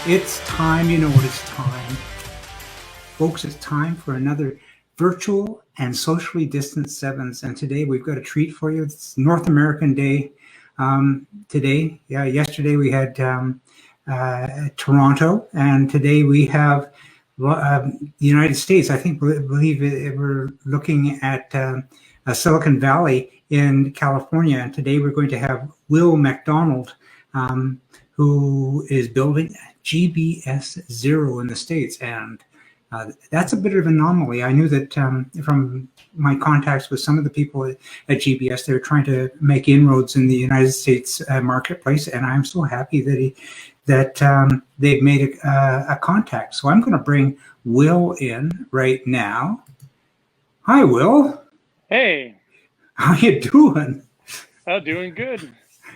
It's time, you know what it's time. Folks, it's time for another virtual and socially distanced sevens. And today we've got a treat for you. It's North American Day today. Yeah, yesterday we had Toronto, and today we have the United States. I believe we're looking at Silicon Valley in California, and today we're going to have Will McDonald, who is building GBS Zero in the States, and that's a bit of an anomaly. I knew that from my contacts with some of the people at GBS, they're trying to make inroads in the United States marketplace, and I'm so happy that they've made a contact. So I'm going to bring Will in right now. Hi, Will. Hey. How you doing? Oh, doing good.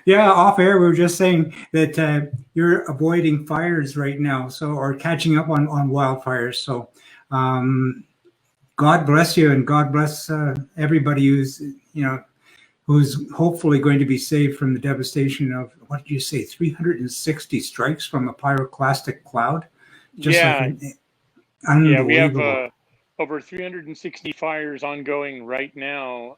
Yeah, off air we were just saying that you're avoiding fires right now, or catching up on wildfires. So, God bless you, and God bless everybody who's hopefully going to be saved from the devastation of, what did you say, 360 strikes from a pyroclastic cloud? Unbelievable. We have over 360 fires ongoing right now.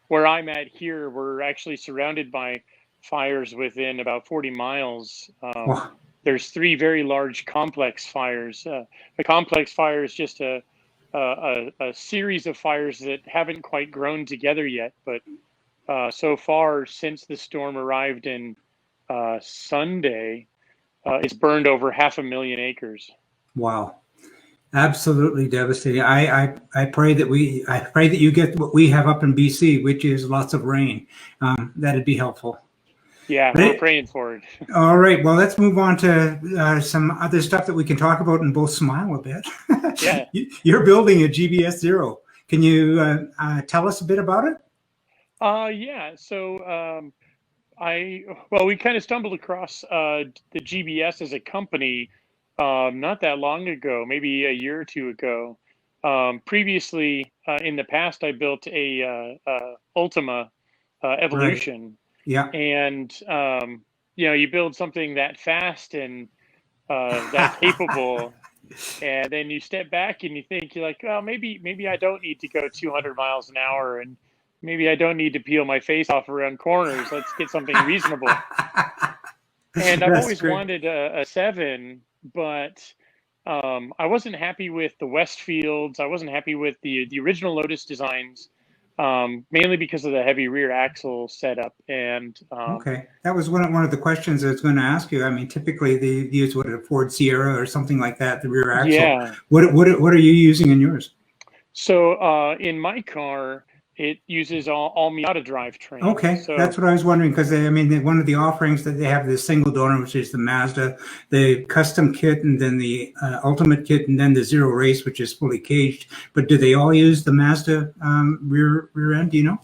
Where I'm at here, we're actually surrounded by fires within about 40 miles. Wow. There's three very large complex fires. A complex fire is just a series of fires that haven't quite grown together yet, but so far since the storm arrived in Sunday, it's burned over 500,000 acres. Wow. Absolutely devastating. I pray that you get what we have up in BC, which is lots of rain. That'd be helpful. Yeah, we're praying for it. All right. Well, let's move on to some other stuff that we can talk about and both smile a bit. Yeah. You're building a GBS Zero. Can you tell us a bit about it? Yeah. So we kind of stumbled across the GBS as a company not that long ago, maybe a year or two ago. Previously, in the past, I built a Ultima Evolution. Right. Yeah. And, you build something that fast and that capable, and then you step back and you think, you're like, oh, maybe I don't need to go 200 miles an hour, and maybe I don't need to peel my face off around corners. Let's get something reasonable. And I've always wanted a 7, but I wasn't happy with the Westfields. I wasn't happy with the original Lotus designs. Mainly because of the heavy rear axle setup. And okay, that was one of the questions I was going to ask you. I mean, typically they use a Ford Sierra or something like that, the rear axle. Yeah. What are you using in yours? So in my car, it uses all Miata drivetrain. Okay, so that's what I was wondering, because one of the offerings that they have, the single donor, which is the Mazda, the custom kit, and then the ultimate kit, and then the Zero Race, which is fully caged. But do they all use the Mazda rear end? Do you know?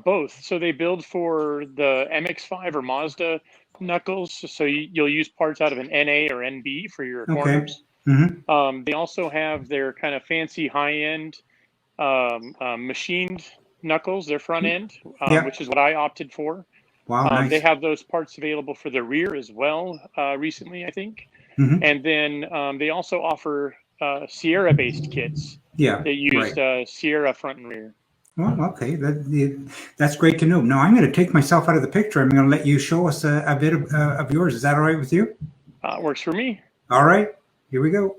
Both. So they build for the MX-5 or Mazda knuckles. So you'll use parts out of an NA or NB for your corners. Mm-hmm. They also have their kind of fancy high-end machined knuckles, their front end, which is what I opted for. Wow, nice. They have those parts available for the rear as well recently, I think. Mm-hmm. And then they also offer Sierra-based kits that use Sierra front and rear. Well, okay, that's great to know. Now I'm going to take myself out of the picture. I'm going to let you show us a bit of yours. Is that all right with you? Works for me. All right, here we go.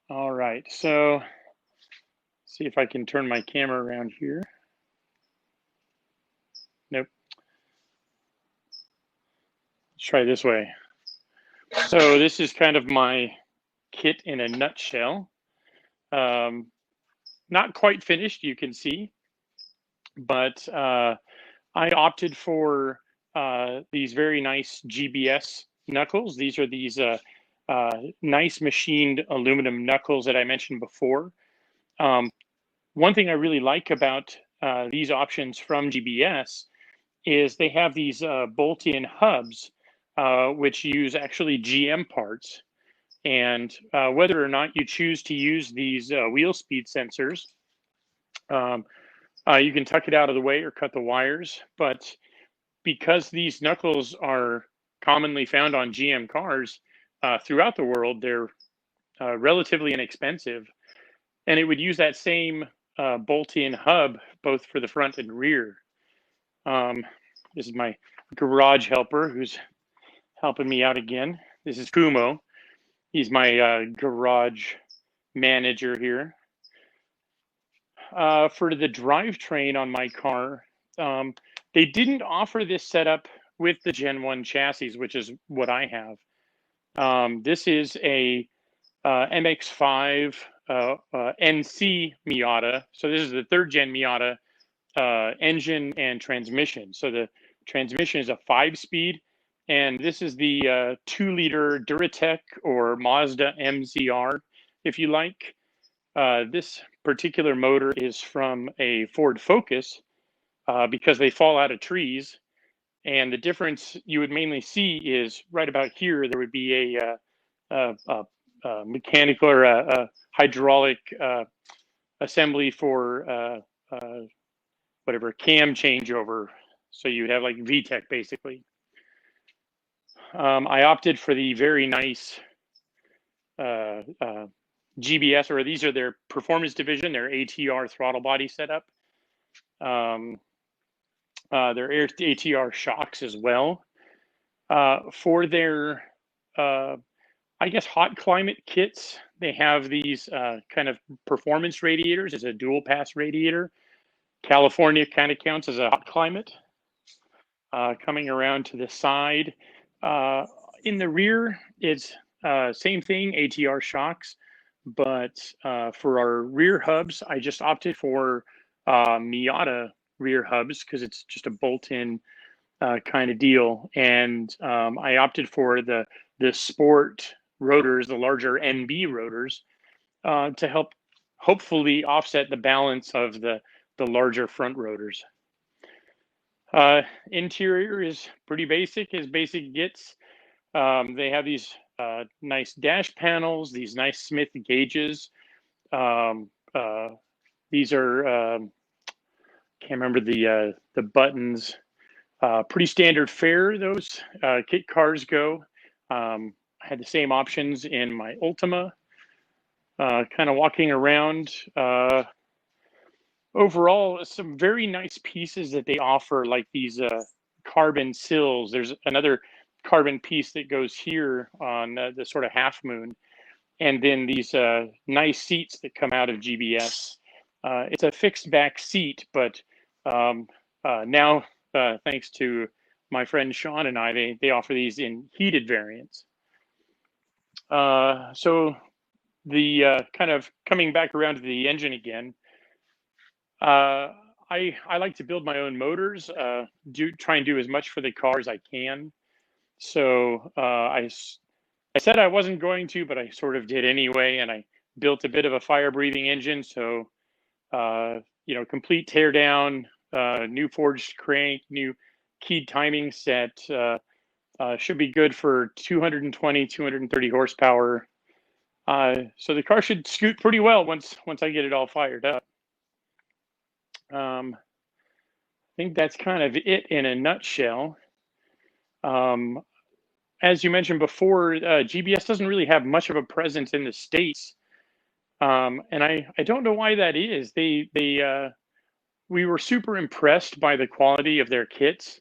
All right, so see if I can turn my camera around here. Nope. Let's try this way. So this is kind of my kit in a nutshell. Not quite finished, you can see, but I opted for these very nice GBS knuckles. These are these nice machined aluminum knuckles that I mentioned before. One thing I really like about these options from GBS is they have these bolt-in hubs, which use actually GM parts. And whether or not you choose to use these wheel speed sensors, you can tuck it out of the way or cut the wires. But because these knuckles are commonly found on GM cars throughout the world, they're relatively inexpensive, and it would use that same bolt-in hub both for the front and rear. This is my garage helper who's helping me out again. This is Kumo. He's my garage manager here. For the drivetrain on my car, they didn't offer this setup with the Gen 1 chassis, which is what I have. This is a MX-5 NC Miata. So this is the third gen Miata engine and transmission. So the transmission is a 5-speed, and this is the 2-liter Duratec or Mazda MZR, if you like. This particular motor is from a Ford Focus because they fall out of trees. And the difference you would mainly see is right about here, there would be a mechanical or a hydraulic assembly for whatever cam changeover. So you'd have like VTEC basically. I opted for the very nice GBS, or these are their performance division, their ATR throttle body setup. Their ATR shocks as well. For their, I guess, hot climate kits, they have these kind of performance radiators. It's a dual pass radiator. California kind of counts as a hot climate. Coming around to the side. In the rear, it's same thing, ATR shocks. But for our rear hubs, I just opted for Miata rear hubs because it's just a bolt-in kind of deal. And I opted for the sport rotors, the larger NB rotors, to help hopefully offset the balance of the larger front rotors. Interior is pretty basic, as basic gets. They have these nice dash panels, these nice Smith gauges. These are can't remember the buttons. Pretty standard fare those kit cars go. I had the same options in my Ultima. Kind of walking around. Overall, some very nice pieces that they offer, like these carbon sills. There's another carbon piece that goes here on the sort of half moon, and then these nice seats that come out of GBS. It's a fixed back seat, but now thanks to my friend Sean and I, they offer these in heated variants. So the kind of coming back around to the engine again, I like to build my own motors, try and do as much for the car as I can. So I said I wasn't going to, but I sort of did anyway, and I built a bit of a fire-breathing engine. So complete teardown, new forged crank, new keyed timing set. Should be good for 220, 230 horsepower. So the car should scoot pretty well once I get it all fired up. I think that's kind of it in a nutshell. As you mentioned before, GBS doesn't really have much of a presence in the States. And I don't know why that is. We were super impressed by the quality of their kits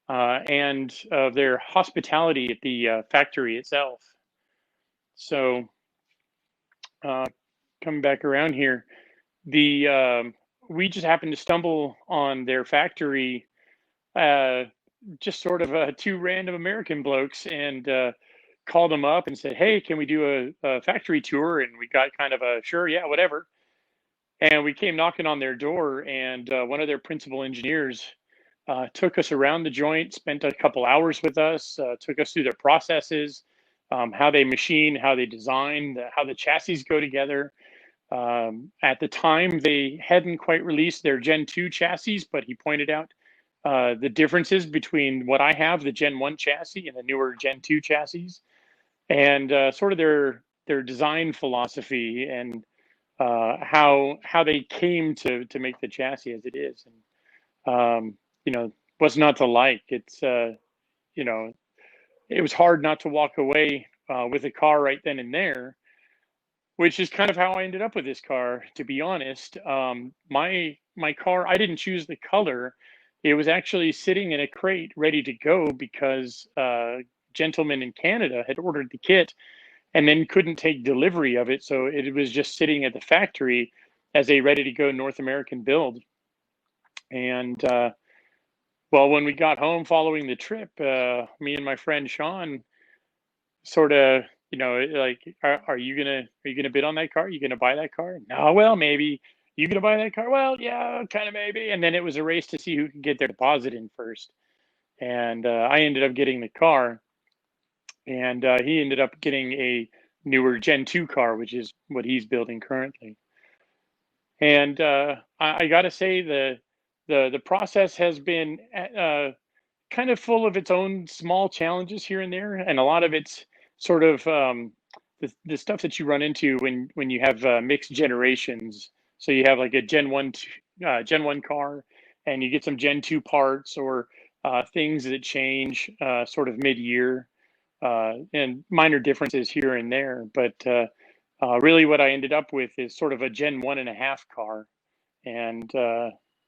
and of their hospitality at the factory itself. So coming back around here, we just happened to stumble on their factory, just sort of two random American blokes, and called them up and said, "Hey, can we do a factory tour?" And we got kind of a sure, yeah, whatever. And we came knocking on their door, and one of their principal engineers took us around the joint, spent a couple hours with us, took us through their processes, how they machine, how they design, how the chassis go together. At the time, they hadn't quite released their Gen 2 chassis, but he pointed out the differences between what I have, the Gen 1 chassis, and the newer Gen 2 chassis, and sort of their design philosophy and how they came to make the chassis as it is. And what's not to like? It's you know, it was hard not to walk away with a car right then and there, which is kind of how I ended up with this car, to be honest. My car, I didn't choose the color. It was actually sitting in a crate ready to go because gentleman in Canada had ordered the kit and then couldn't take delivery of it. So it was just sitting at the factory as a ready to go North American build. And well, when we got home following the trip, me and my friend Sean sort of, like, are you gonna bid on that car? Are you gonna buy that car? No, well, maybe. You gonna buy that car? Well, yeah, kind of maybe. And then it was a race to see who could get their deposit in first. And I ended up getting the car, and he ended up getting a newer Gen 2 car, which is what he's building currently. And I got to say the process has been kind of full of its own small challenges here and there, and a lot of it's sort of the stuff that you run into when you have mixed generations. So you have like a Gen 1 car, and you get some Gen 2 parts or things that change sort of mid-year, and minor differences here and there. But really, what I ended up with is sort of a Gen 1.5 car, and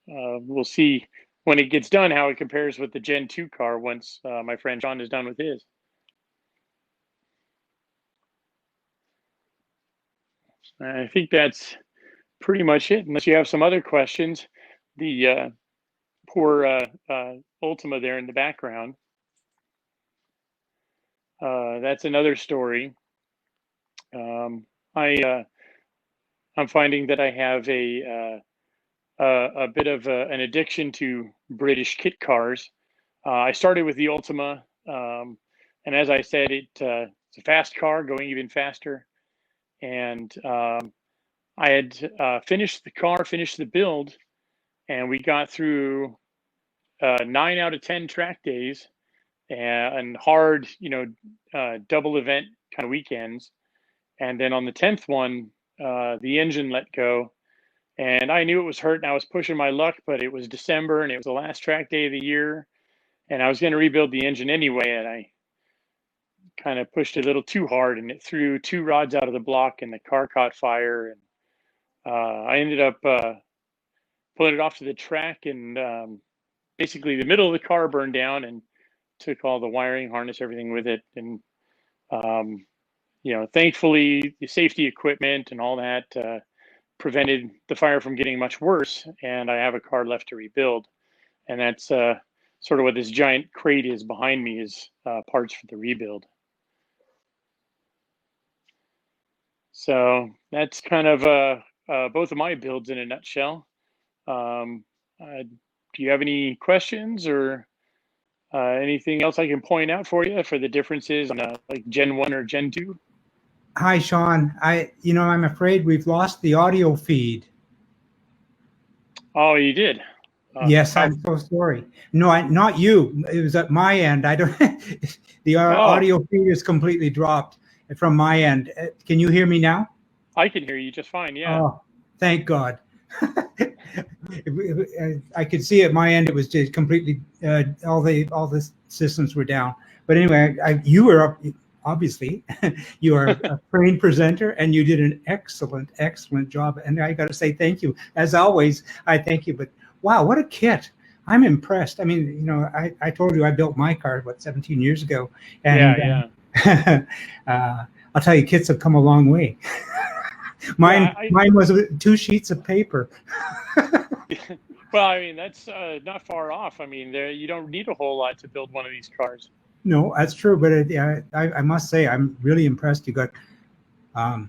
we'll see when it gets done how it compares with the Gen 2 car once my friend John is done with his. I think that's pretty much it, unless you have some other questions. The poor Ultima there in the background. That's another story. I'm finding that I have a bit of an addiction to British kit cars. I started with the Ultima, and as I said, it's a fast car, going even faster. And I had finished the build, and we got through 9 out of 10 track days and hard, double event kind of weekends. And then on the 10th one, the engine let go. And I knew it was hurt and I was pushing my luck, but it was December and it was the last track day of the year. And I was going to rebuild the engine anyway. And I kind of pushed it a little too hard and it threw 2 rods out of the block and the car caught fire. And I ended up pulling it off to the track, and basically the middle of the car burned down and took all the wiring harness, everything with it. And, thankfully the safety equipment and all that prevented the fire from getting much worse, and I have a car left to rebuild. And that's sort of what this giant crate is behind me, is parts for the rebuild. So that's kind of both of my builds in a nutshell. Do you have any questions or anything else I can point out for you for the differences on like Gen 1 or Gen 2? Hi, Sean. I'm afraid we've lost the audio feed. Oh, you did? Yes, I'm so sorry. No, not you. It was at my end. I don't. The audio feed is completely dropped from my end. Can you hear me now? I can hear you just fine. Yeah. Oh, thank God. I could see at my end it was just completely all the systems were down. But anyway, you were up. Obviously, you are a trained presenter, and you did an excellent job. And I got to say thank you. As always, I thank you. But wow, what a kit! I'm impressed. I mean, I told you I built my car 17 years ago, and I'll tell you, kits have come a long way. Mine was 2 sheets of paper. Well, I mean, that's not far off. I mean, you don't need a whole lot to build one of these cars. No, that's true. But I must say, I'm really impressed. You got, I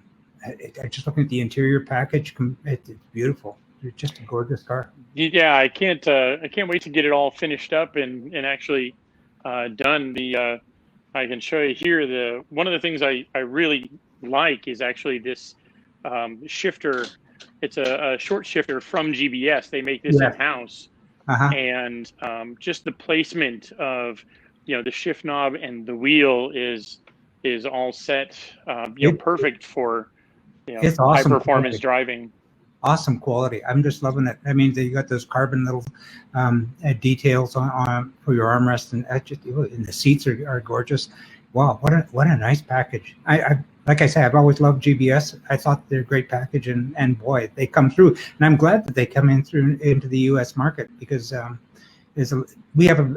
just looking at the interior package. It's beautiful. It's just a gorgeous car. Yeah, I can't wait to get it all finished up and actually done. I can show you here. One of the things I really like is actually this shifter. It's a short shifter from GBS. They make this in-house. And just the placement of the shift knob and the wheel is all set perfect for it's awesome high performance driving. awesome quality. I'm just loving it. I mean, you got those carbon little details on for your armrest, and the seats are gorgeous. Wow, what a nice package. I like I say, I've always loved GBS. I thought they're a great package, and boy, they come through. And I'm glad that they come into the U.S. market, because we have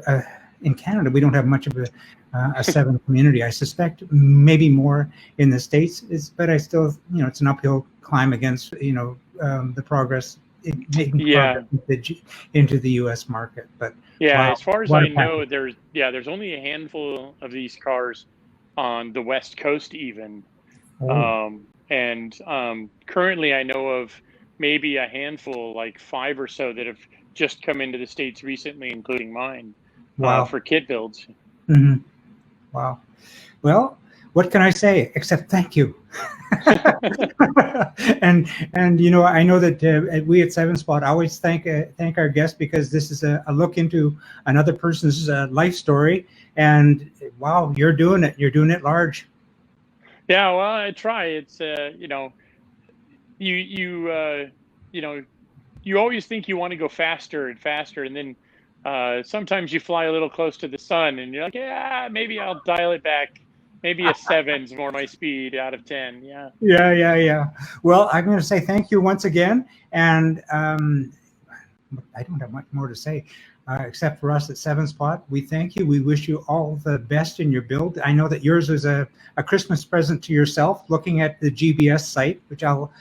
in Canada, we don't have much of a Seven community. I suspect maybe more in the States, but I still, it's an uphill climb against, the progress making progress into the U.S. market. But yeah, wow, as far as I know, there's only a handful of these cars on the West Coast even. Oh. Currently I know of maybe a handful, like 5 or so, that have just come into the States recently, including mine, Wow. for kit builds. Mm-hmm. Wow. Well, what can I say except thank you? and I know that we at Seven Spot always thank our guests, because this is a look into another person's life story. And wow, you're doing it large. Yeah, well, I try. It's you always think you want to go faster and faster, and then sometimes you fly a little close to the sun, and you're like, yeah, maybe I'll dial it back. Maybe a 7's more my speed out of 10. Yeah. Yeah. Well, I'm going to say thank you once again, and I don't have much more to say. Except for us at Seven Spot, we thank you. We wish you all the best in your build. I know that yours was a Christmas present to yourself. Looking at the GBS site, which I'll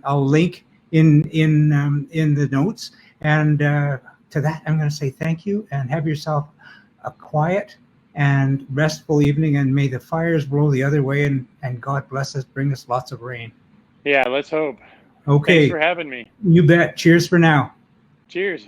link in the notes. And to that, I'm going to say thank you, and have yourself a quiet and restful evening. And may the fires blow the other way, and God bless us, bring us lots of rain. Yeah, let's hope. Okay. Thanks for having me. You bet. Cheers for now. Cheers.